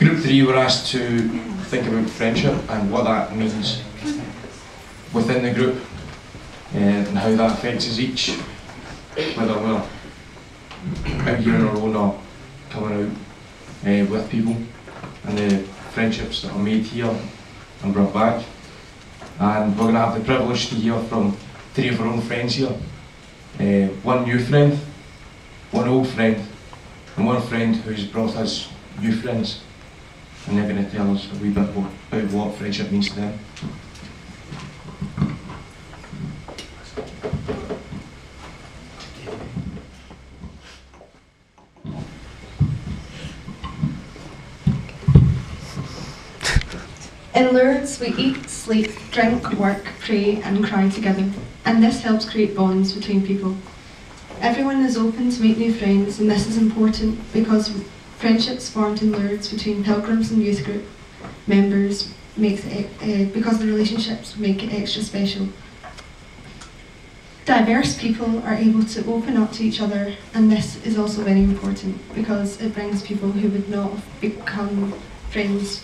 Group 3 were asked to think about friendship and what that means within the group and how that affects us each, whether we're out here on our own or coming out with people, and the friendships that are made here and brought back. And we're going to have the privilege to hear from 3 of our own friends here. One new friend, one old friend, and one friend who's brought us new friends. And they're going to tell us a wee bit about what friendship means to them. In Lourdes, we eat, sleep, drink, work, pray and cry together, and this helps create bonds between people. Everyone is open to make new friends, and this is important because friendships formed in Lourdes between pilgrims and youth group members because the relationships make it extra special. Diverse people are able to open up to each other, and this is also very important because it brings people who would not have become friends.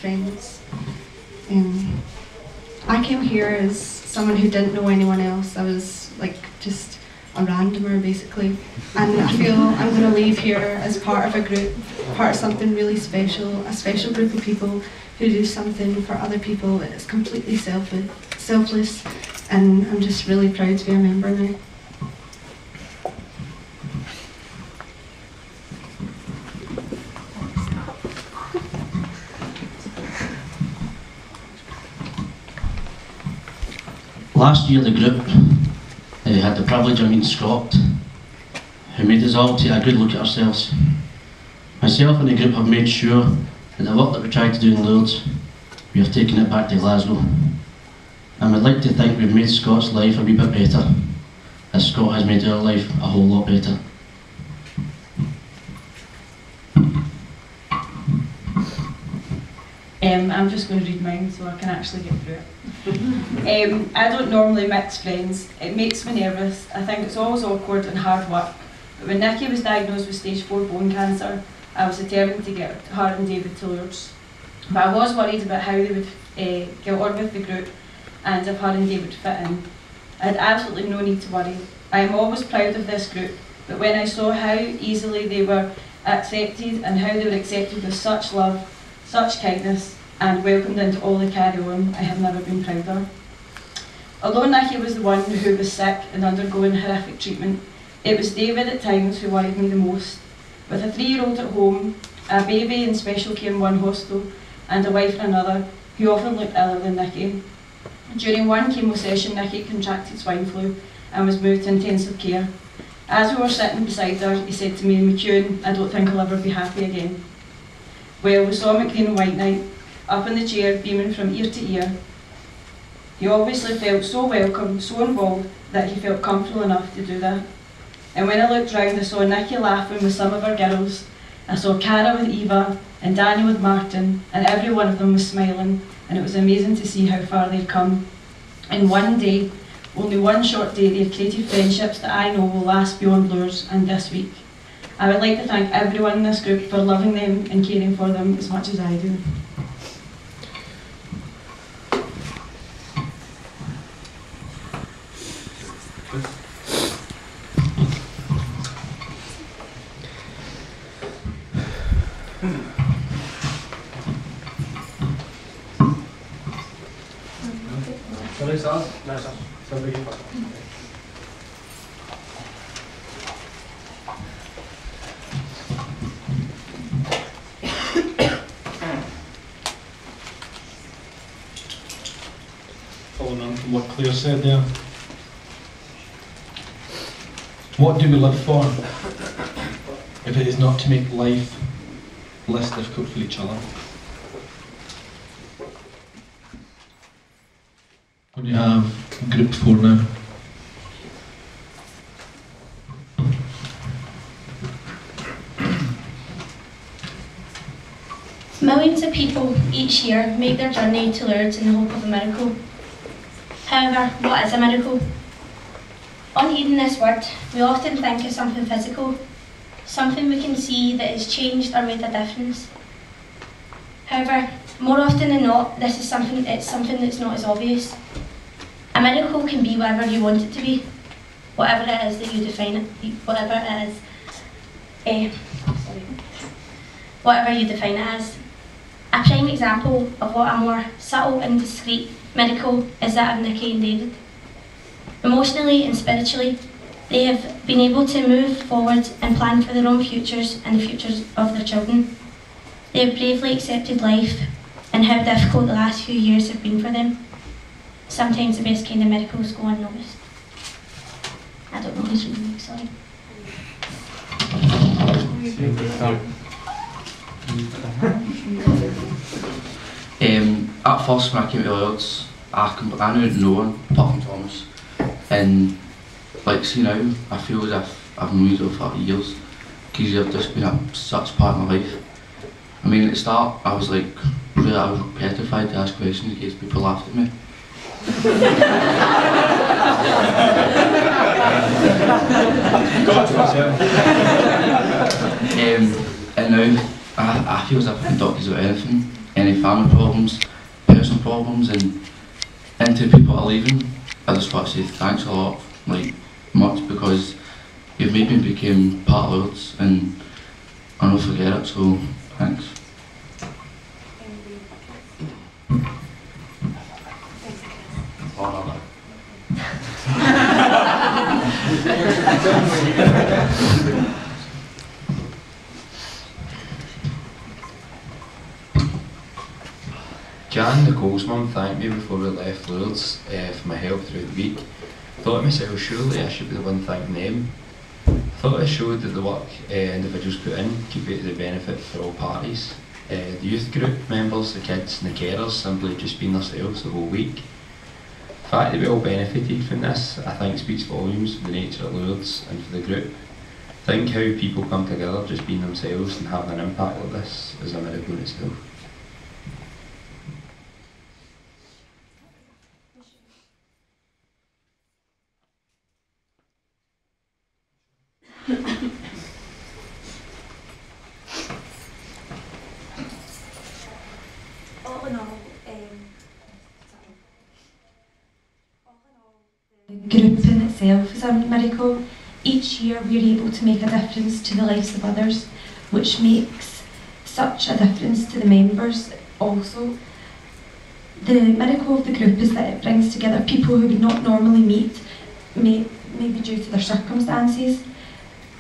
I came here as someone who didn't know anyone else. I was like just a randomer basically, and I feel I'm going to leave here as part of a group, part of something really special, a special group of people who do something for other people that is completely selfless, and I'm just really proud to be a member now. Last year the group had the privilege of meeting Scott, who made us all take a good look at ourselves. Myself and the group have made sure that the work that we tried to do in Lourdes, we have taken it back to Glasgow. And we'd like to think we've made Scott's life a wee bit better, as Scott has made our life a whole lot better. I'm just going to read mine so I can actually get through it. I don't normally mix friends. It makes me nervous. I think it's always awkward and hard work. But when Nikki was diagnosed with stage 4 bone cancer, I was determined to get her and David to Lourdes. But I was worried about how they would get on with the group and if her and David fit in. I had absolutely no need to worry. I am always proud of this group, but when I saw how easily they were accepted and how they were accepted with such love, such kindness, and welcomed into all the carry-on, I have never been prouder. Although Nikki was the one who was sick and undergoing horrific treatment, it was David at times who worried me the most. With a 3-year-old at home, a baby in special care in one hostel, and a wife in another, he often looked iller than Nikki. During one chemo session, Nikki contracted swine flu and was moved to intensive care. As we were sitting beside her, he said to me, "McEwen, I don't think I'll ever be happy again." Well, we saw him at Green and White night, up in the chair, beaming from ear to ear. He obviously felt so welcome, so involved, that he felt comfortable enough to do that. And when I looked round, I saw Nikki laughing with some of our girls. I saw Cara with Eva, and Danny with Martin, and every one of them was smiling, and it was amazing to see how far they'd come. In one day, only one short day, they've created friendships that I know will last beyond Lourdes and this week. I would like to thank everyone in this group for loving them and caring for them as much as I do. Following on from what Claire said there, what do we live for if it is not to make life less difficult for each other? We have group 4 now. Millions of people each year make their journey to Lourdes in the hope of a miracle. However, what is a miracle? On hearing this word, we often think of something physical, something we can see that has changed or made a difference. However, However, more often than not, it's something that's not as obvious. A medical can be whatever you want it to be, whatever it is that you define it, whatever you define it as. A prime example of what a more subtle and discreet medical is that of Nikki and David. Emotionally and spiritually, they have been able to move forward and plan for their own futures and the futures of their children. They have bravely accepted life and how difficult the last few years have been for them. Sometimes the best kind of miracles go unnoticed. I don't know who's reading me, sorry. At first when I came to Lords, I knew no one apart from Thomas. And like, see now, I feel as if I've known you for years, because you've just been such part of my life. I mean, at the start, I was petrified to ask questions in case people laughed at me. And now, I feel as if I can talk to you about anything, any family problems, personal problems, and to people that are leaving, I just want to say thanks a lot, like, much, because you've made me become part of Lords, and I'll not forget it, so thanks. Jan, Nicole's mum, thanked me before we left Lourdes for my help through the week. Thought to myself, surely I should be the one thanking them. Thought it showed that the work individuals put in could be to the benefit for all parties. The youth group members, the kids and the carers simply just being themselves the whole week. The fact that we all benefited from this, I think, speaks volumes for the nature of Lourdes and for the group. Think how people come together just being themselves and having an impact like this is a miracle in itself. All in all, the group in itself is a miracle. Each year we're able to make a difference to the lives of others, which makes such a difference to the members also. The miracle of the group is that it brings together people who would not normally meet, maybe due to their circumstances.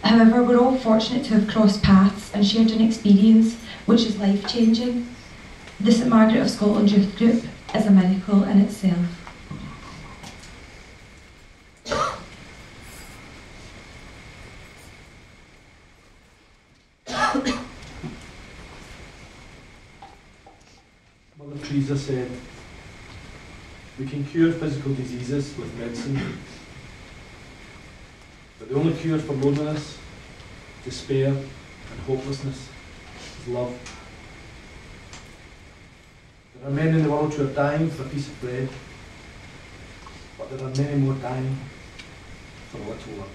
However, we're all fortunate to have crossed paths and shared an experience which is life-changing. The St Margaret of Scotland Youth Group is a miracle in itself. Mother Teresa said, "We can cure physical diseases with medicine, but the only cure for loneliness, despair and hopelessness is love. There are men in the world who are dying for a piece of bread, but there are many more dying for a little love."